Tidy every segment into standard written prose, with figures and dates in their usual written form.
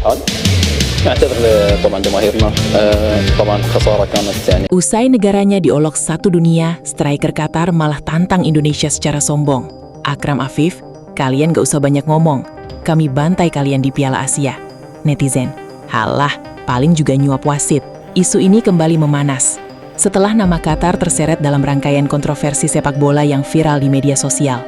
الحال. نعتذر طبعا جماهيرنا طبعا خسارة كانت يعني. Usai negaranya diolok satu dunia, striker Qatar malah tantang Indonesia secara sombong. Akram Afif, kalian gak usah banyak ngomong. Kami bantai kalian di Piala Asia. Netizen, halah, paling juga nyuap wasit. Isu ini kembali memanas setelah nama Qatar terseret dalam rangkaian kontroversi sepak bola yang viral di media sosial.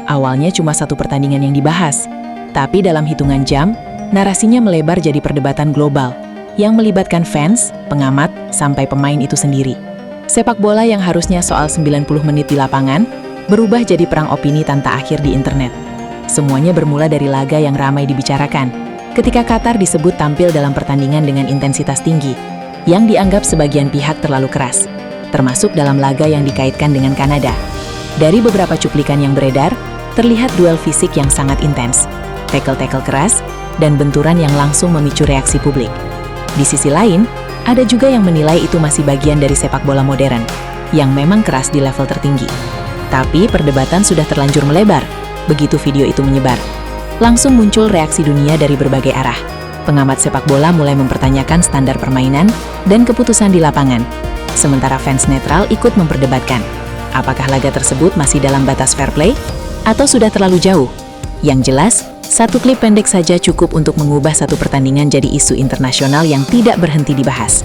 Awalnya cuma satu pertandingan yang dibahas, tapi dalam hitungan jam, narasinya melebar jadi perdebatan global yang melibatkan fans, pengamat, sampai pemain itu sendiri. Sepak bola yang harusnya soal 90 menit di lapangan berubah jadi perang opini tanpa akhir di internet. Semuanya bermula dari laga yang ramai dibicarakan ketika Qatar disebut tampil dalam pertandingan dengan intensitas tinggi yang dianggap sebagian pihak terlalu keras, termasuk dalam laga yang dikaitkan dengan Kanada. Dari beberapa cuplikan yang beredar, terlihat duel fisik yang sangat intens, tackle-tackle keras, dan benturan yang langsung memicu reaksi publik. Di sisi lain, ada juga yang menilai itu masih bagian dari sepak bola modern, yang memang keras di level tertinggi. Tapi perdebatan sudah terlanjur melebar, begitu video itu menyebar. Langsung muncul reaksi dunia dari berbagai arah. Pengamat sepak bola mulai mempertanyakan standar permainan dan keputusan di lapangan. Sementara fans netral ikut memperdebatkan, apakah laga tersebut masih dalam batas fair play, atau sudah terlalu jauh? Yang jelas, satu klip pendek saja cukup untuk mengubah satu pertandingan jadi isu internasional yang tidak berhenti dibahas.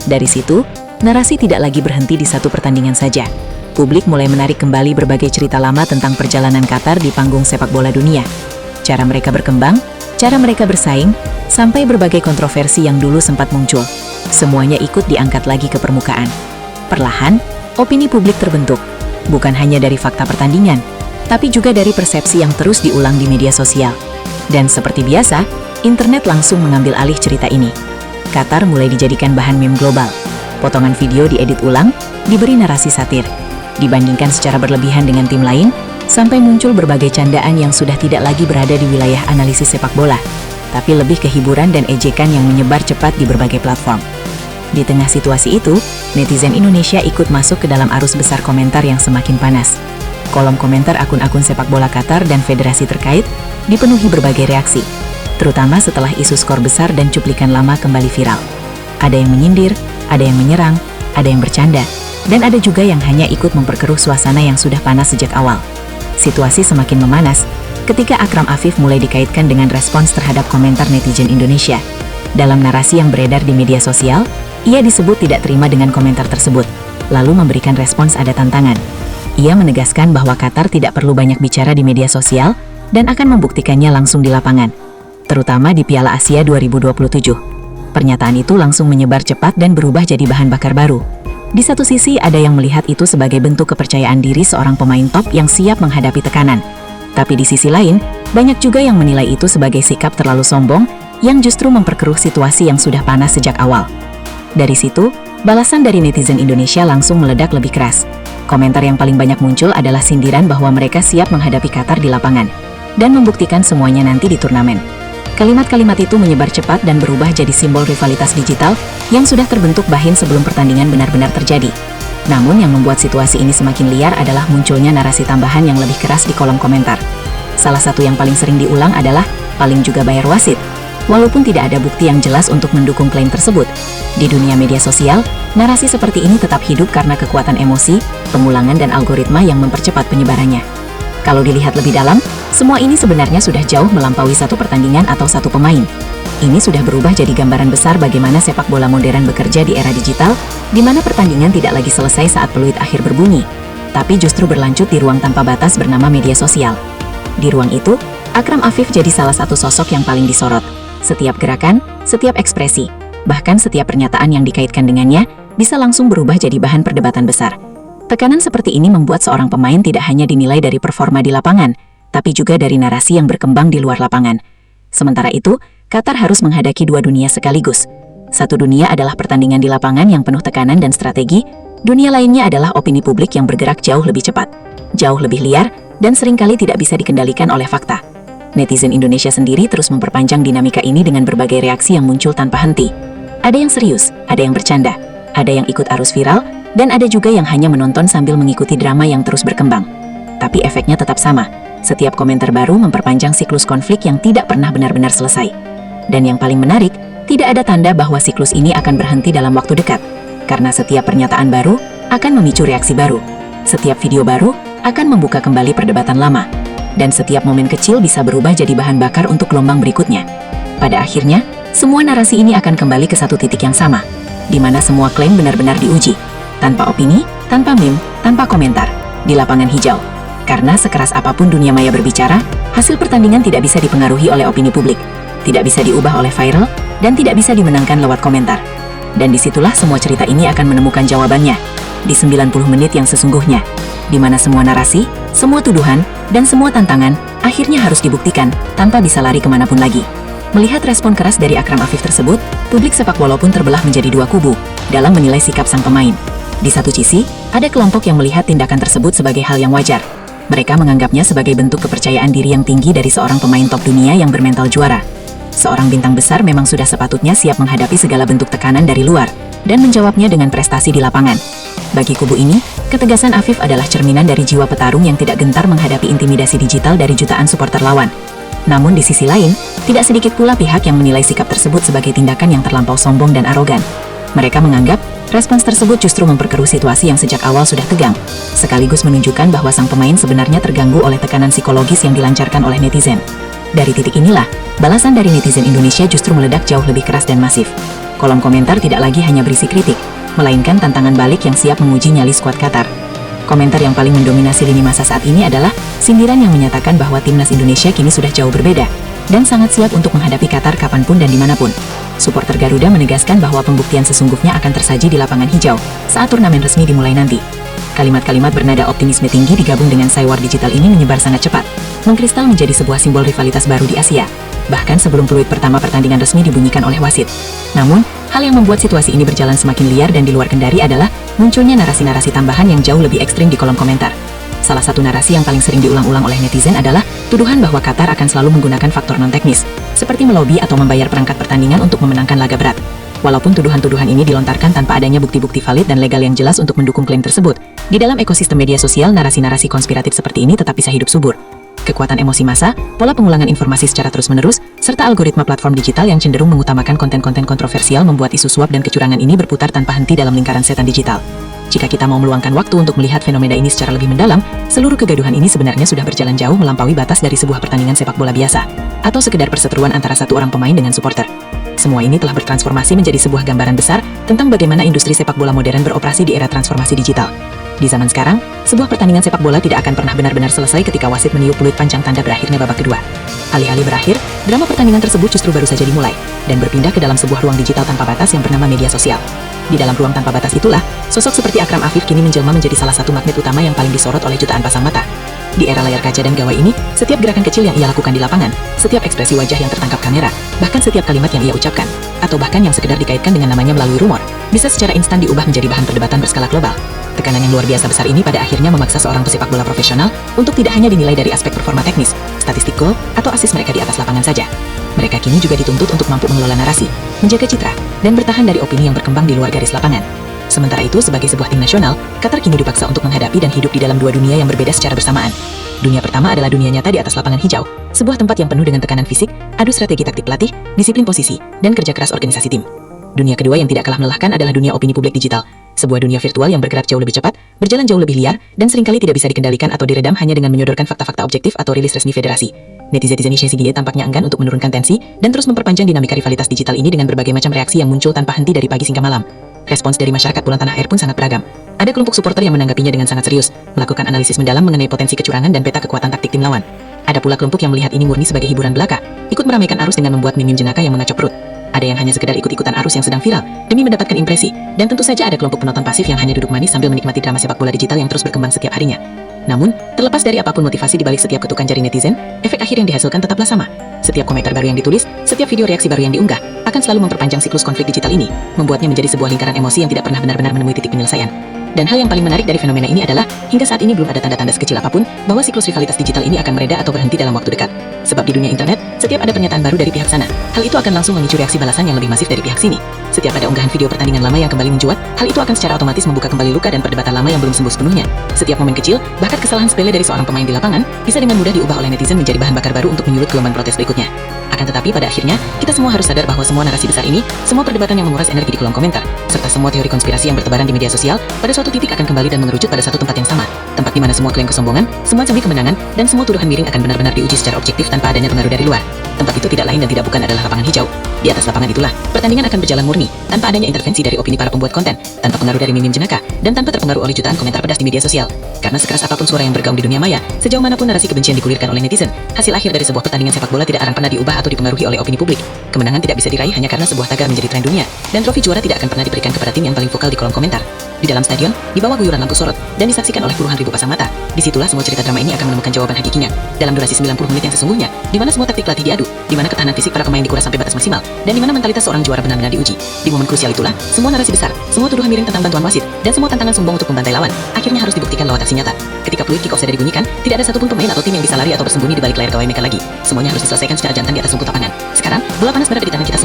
Dari situ, narasi tidak lagi berhenti di satu pertandingan saja. Publik mulai menarik kembali berbagai cerita lama tentang perjalanan Qatar di panggung sepak bola dunia. Cara mereka berkembang, cara mereka bersaing, sampai berbagai kontroversi yang dulu sempat muncul. Semuanya ikut diangkat lagi ke permukaan. Perlahan, opini publik terbentuk, bukan hanya dari fakta pertandingan, tapi juga dari persepsi yang terus diulang di media sosial. Dan seperti biasa, internet langsung mengambil alih cerita ini. Qatar mulai dijadikan bahan meme global. Potongan video diedit ulang, diberi narasi satir, dibandingkan secara berlebihan dengan tim lain, sampai muncul berbagai candaan yang sudah tidak lagi berada di wilayah analisis sepak bola, tapi lebih ke hiburan dan ejekan yang menyebar cepat di berbagai platform. Di tengah situasi itu, netizen Indonesia ikut masuk ke dalam arus besar komentar yang semakin panas. Kolom komentar akun-akun sepak bola Qatar dan federasi terkait dipenuhi berbagai reaksi, terutama setelah isu skor besar dan cuplikan lama kembali viral. Ada yang menyindir, ada yang menyerang, ada yang bercanda, dan ada juga yang hanya ikut memperkeruh suasana yang sudah panas sejak awal. Situasi semakin memanas ketika Akram Afif mulai dikaitkan dengan respons terhadap komentar netizen Indonesia. Dalam narasi yang beredar di media sosial, ia disebut tidak terima dengan komentar tersebut, lalu memberikan respons ada tantangan. Ia menegaskan bahwa Qatar tidak perlu banyak bicara di media sosial dan akan membuktikannya langsung di lapangan, terutama di Piala Asia 2027. Pernyataan itu langsung menyebar cepat dan berubah jadi bahan bakar baru. Di satu sisi ada yang melihat itu sebagai bentuk kepercayaan diri seorang pemain top yang siap menghadapi tekanan. Tapi di sisi lain, banyak juga yang menilai itu sebagai sikap terlalu sombong yang justru memperkeruh situasi yang sudah panas sejak awal. Dari situ, balasan dari netizen Indonesia langsung meledak lebih keras. Komentar yang paling banyak muncul adalah sindiran bahwa mereka siap menghadapi Qatar di lapangan dan membuktikan semuanya nanti di turnamen. Kalimat-kalimat itu menyebar cepat dan berubah jadi simbol rivalitas digital yang sudah terbentuk bahin sebelum pertandingan benar-benar terjadi. Namun yang membuat situasi ini semakin liar adalah munculnya narasi tambahan yang lebih keras di kolom komentar. Salah satu yang paling sering diulang adalah paling juga bayar wasit, walaupun tidak ada bukti yang jelas untuk mendukung klaim tersebut. Di dunia media sosial, narasi seperti ini tetap hidup karena kekuatan emosi, pengulangan dan algoritma yang mempercepat penyebarannya. Kalau dilihat lebih dalam, semua ini sebenarnya sudah jauh melampaui satu pertandingan atau satu pemain. Ini sudah berubah jadi gambaran besar bagaimana sepak bola modern bekerja di era digital, di mana pertandingan tidak lagi selesai saat peluit akhir berbunyi, tapi justru berlanjut di ruang tanpa batas bernama media sosial. Di ruang itu, Akram Afif jadi salah satu sosok yang paling disorot. Setiap gerakan, setiap ekspresi, bahkan setiap pernyataan yang dikaitkan dengannya bisa langsung berubah jadi bahan perdebatan besar. Tekanan seperti ini membuat seorang pemain tidak hanya dinilai dari performa di lapangan, tapi juga dari narasi yang berkembang di luar lapangan. Sementara itu, Qatar harus menghadapi dua dunia sekaligus. Satu dunia adalah pertandingan di lapangan yang penuh tekanan dan strategi, dunia lainnya adalah opini publik yang bergerak jauh lebih cepat, jauh lebih liar, dan seringkali tidak bisa dikendalikan oleh fakta. Netizen Indonesia sendiri terus memperpanjang dinamika ini dengan berbagai reaksi yang muncul tanpa henti. Ada yang serius, ada yang bercanda, ada yang ikut arus viral, dan ada juga yang hanya menonton sambil mengikuti drama yang terus berkembang. Tapi efeknya tetap sama. Setiap komentar baru memperpanjang siklus konflik yang tidak pernah benar-benar selesai. Dan yang paling menarik, tidak ada tanda bahwa siklus ini akan berhenti dalam waktu dekat. Karena setiap pernyataan baru akan memicu reaksi baru. Setiap video baru akan membuka kembali perdebatan lama. Dan setiap momen kecil bisa berubah jadi bahan bakar untuk gelombang berikutnya. Pada akhirnya, semua narasi ini akan kembali ke satu titik yang sama, di mana semua klaim benar-benar diuji. Tanpa opini, tanpa meme, tanpa komentar. Di lapangan hijau. Karena sekeras apapun dunia maya berbicara, hasil pertandingan tidak bisa dipengaruhi oleh opini publik. Tidak bisa diubah oleh viral, dan tidak bisa dimenangkan lewat komentar. Dan disitulah semua cerita ini akan menemukan jawabannya. Di 90 menit yang sesungguhnya. Di mana semua narasi, semua tuduhan, dan semua tantangan akhirnya harus dibuktikan tanpa bisa lari kemanapun lagi. Melihat respon keras dari Akram Afif tersebut, publik sepak bola pun terbelah menjadi dua kubu dalam menilai sikap sang pemain. Di satu sisi, ada kelompok yang melihat tindakan tersebut sebagai hal yang wajar. Mereka menganggapnya sebagai bentuk kepercayaan diri yang tinggi dari seorang pemain top dunia yang bermental juara. Seorang bintang besar memang sudah sepatutnya siap menghadapi segala bentuk tekanan dari luar dan menjawabnya dengan prestasi di lapangan. Bagi kubu ini, ketegasan Afif adalah cerminan dari jiwa petarung yang tidak gentar menghadapi intimidasi digital dari jutaan supporter lawan. Namun di sisi lain, tidak sedikit pula pihak yang menilai sikap tersebut sebagai tindakan yang terlampau sombong dan arogan. Mereka menganggap respons tersebut justru memperkeruh situasi yang sejak awal sudah tegang, sekaligus menunjukkan bahwa sang pemain sebenarnya terganggu oleh tekanan psikologis yang dilancarkan oleh netizen. Dari titik inilah, balasan dari netizen Indonesia justru meledak jauh lebih keras dan masif. Kolom komentar tidak lagi hanya berisi kritik, melainkan tantangan balik yang siap menguji nyali skuad Qatar. Komentar yang paling mendominasi lini masa saat ini adalah sindiran yang menyatakan bahwa timnas Indonesia kini sudah jauh berbeda dan sangat siap untuk menghadapi Qatar kapanpun dan dimanapun. Supporter Garuda menegaskan bahwa pembuktian sesungguhnya akan tersaji di lapangan hijau saat turnamen resmi dimulai nanti. Kalimat-kalimat bernada optimisme tinggi digabung dengan saywar digital ini menyebar sangat cepat, mengkristal menjadi sebuah simbol rivalitas baru di Asia, bahkan sebelum peluit pertama pertandingan resmi dibunyikan oleh wasit. Namun, hal yang membuat situasi ini berjalan semakin liar dan di luar kendali adalah munculnya narasi-narasi tambahan yang jauh lebih ekstrim di kolom komentar. Salah satu narasi yang paling sering diulang-ulang oleh netizen adalah tuduhan bahwa Qatar akan selalu menggunakan faktor non-teknis, seperti melobi atau membayar perangkat pertandingan untuk memenangkan laga berat. Walaupun tuduhan-tuduhan ini dilontarkan tanpa adanya bukti-bukti valid dan legal yang jelas untuk mendukung klaim tersebut, di dalam ekosistem media sosial narasi-narasi konspiratif seperti ini tetap bisa hidup subur. Kekuatan emosi massa, pola pengulangan informasi secara terus-menerus, serta algoritma platform digital yang cenderung mengutamakan konten-konten kontroversial membuat isu suap dan kecurangan ini berputar tanpa henti dalam lingkaran setan digital. Jika kita mau meluangkan waktu untuk melihat fenomena ini secara lebih mendalam, seluruh kegaduhan ini sebenarnya sudah berjalan jauh melampaui batas dari sebuah pertandingan sepak bola biasa, atau sekedar perseteruan antara satu orang pemain dengan supporter. Semua ini telah bertransformasi menjadi sebuah gambaran besar tentang bagaimana industri sepak bola modern beroperasi di era transformasi digital. Di zaman sekarang, sebuah pertandingan sepak bola tidak akan pernah benar-benar selesai ketika wasit meniup peluit pancang tanda berakhirnya babak kedua. Alih-alih berakhir, drama pertandingan tersebut justru baru saja dimulai, dan berpindah ke dalam sebuah ruang digital tanpa batas yang bernama media sosial. Di dalam ruang tanpa batas itulah, sosok seperti Akram Afif kini menjelma menjadi salah satu magnet utama yang paling disorot oleh jutaan pasang mata. Di era layar kaca dan gawai ini, setiap gerakan kecil yang ia lakukan di lapangan, setiap ekspresi wajah yang tertangkap kamera, bahkan setiap kalimat yang ia ucapkan, atau bahkan yang sekedar dikaitkan dengan namanya melalui rumor, bisa secara instan diubah menjadi bahan perdebatan berskala global. Tekanan yang luar biasa besar ini pada akhirnya memaksa seorang pesepak bola profesional untuk tidak hanya dinilai dari aspek performa teknis, statistik gol, atau asis mereka di atas lapangan saja. Mereka kini juga dituntut untuk mampu mengelola narasi, menjaga citra, dan bertahan dari opini yang berkembang di luar garis lapangan. Sementara itu, sebagai sebuah tim nasional, Qatar kini dipaksa untuk menghadapi dan hidup di dalam dua dunia yang berbeda secara bersamaan. Dunia pertama adalah dunia nyata di atas lapangan hijau, sebuah tempat yang penuh dengan tekanan fisik, adu strategi taktik pelatih, disiplin posisi, dan kerja keras organisasi tim. Dunia kedua yang tidak kalah melelahkan adalah dunia opini publik digital, sebuah dunia virtual yang bergerak jauh lebih cepat, berjalan jauh lebih liar, dan seringkali tidak bisa dikendalikan atau diredam hanya dengan menyodorkan fakta-fakta objektif atau rilis resmi federasi. Netizen Indonesia tampaknya enggan untuk menurunkan tensi dan terus memperpanjang dinamika rivalitas digital ini dengan berbagai macam reaksi yang muncul tanpa henti dari pagi hingga malam. Respons dari masyarakat bola tanah air pun sangat beragam. Ada kelompok supporter yang menanggapinya dengan sangat serius, melakukan analisis mendalam mengenai potensi kecurangan dan peta kekuatan taktik tim lawan. Ada pula kelompok yang melihat ini murni sebagai hiburan belaka, ikut meramaikan arus dengan membuat meme jenaka yang mengacau perut. Ada yang hanya sekedar ikut-ikutan arus yang sedang viral demi mendapatkan impresi, dan tentu saja ada kelompok penonton pasif yang hanya duduk manis sambil menikmati drama sepak bola digital yang terus berkembang setiap harinya. Namun, terlepas dari apapun motivasi di balik setiap ketukan jari netizen, efek akhir yang dihasilkan tetaplah sama. Setiap komentar baru yang ditulis, setiap video reaksi baru yang diunggah, akan selalu memperpanjang siklus konflik digital ini, membuatnya menjadi sebuah lingkaran emosi yang tidak pernah benar-benar menemui titik penyelesaian. Dan hal yang paling menarik dari fenomena ini adalah, hingga saat ini belum ada tanda-tanda sekecil apapun bahwa siklus rivalitas digital ini akan mereda atau berhenti dalam waktu dekat. Sebab di dunia internet, setiap ada pernyataan baru dari pihak sana, hal itu akan langsung memicu reaksi balasan yang lebih masif dari pihak sini. Setiap ada unggahan video pertandingan lama yang kembali mencuat, hal itu akan secara otomatis membuka kembali luka dan perdebatan lama yang belum sembuh sepenuhnya. Setiap momen kecil, bahkan kesalahan sepele dari seorang pemain di lapangan, bisa dengan mudah diubah oleh netizen menjadi bahan bakar baru untuk menyulut gelombang protes berikutnya. Akan tetapi pada akhirnya, kita semua harus sadar bahwa semua narasi besar ini, semua perdebatan yang menguras energi di kolom komentar, serta semua teori konspirasi yang bertebaran di media sosial, pada suatu titik akan kembali dan mengerucut pada satu tempat yang sama. Tempat di mana semua klaim kesombongan, semua cembi kemenangan, dan semua tuduhan miring akan benar-benar diuji secara objektif tanpa adanya pengaruh dari luar. Tempat itu tidak lain dan tidak bukan adalah lapangan hijau. Di atas lapangan itulah, pertandingan akan berjalan murni, tanpa adanya intervensi dari opini para pembuat konten, tanpa pengaruh dari mimim jenaka, dan tanpa terpengaruh oleh jutaan komentar pedas di media sosial. Karena sekeras apapun suara yang bergaung di dunia maya, sejauh manapun narasi kebencian digulirkan oleh netizen, hasil akhir dari sebuah pertandingan sepak bola tidak akan pernah diubah atau dipengaruhi oleh opini publik. Kemenangan tidak bisa diraih hanya karena sebuah tagar menjadi tren dunia, dan trofi juara tidak akan pernah diberikan kepada tim yang paling vokal di kolom komentar. Di dalam stadion, di bawah guyuran lampu sorot, dan disaksikan oleh puluhan ribu pasang mata. Disitulah semua cerita drama ini akan menemukan jawaban hakikinya. Dalam durasi 90 menit yang sesungguhnya, di mana semua taktik pelatih diadu, di mana ketahanan fisik para pemain dikuras sampai batas maksimal, dan di mana mentalitas seorang juara benar-benar diuji. Di momen krusial itulah, semua narasi besar, semua tuduhan miring tentang bantuan wasit, dan semua tantangan sombong untuk membantai lawan, akhirnya harus dibuktikan lewat aksi nyata. Ketika peluit kick-off sudah dibunyikan, tidak ada satupun pemain atau tim yang bisa lari atau bersembunyi di balik layar gawai mereka lagi. Semuanya harus diselesaikan secara jantan di atas rumput lapangan. Sekarang, bola panas berada di tangan kita semua.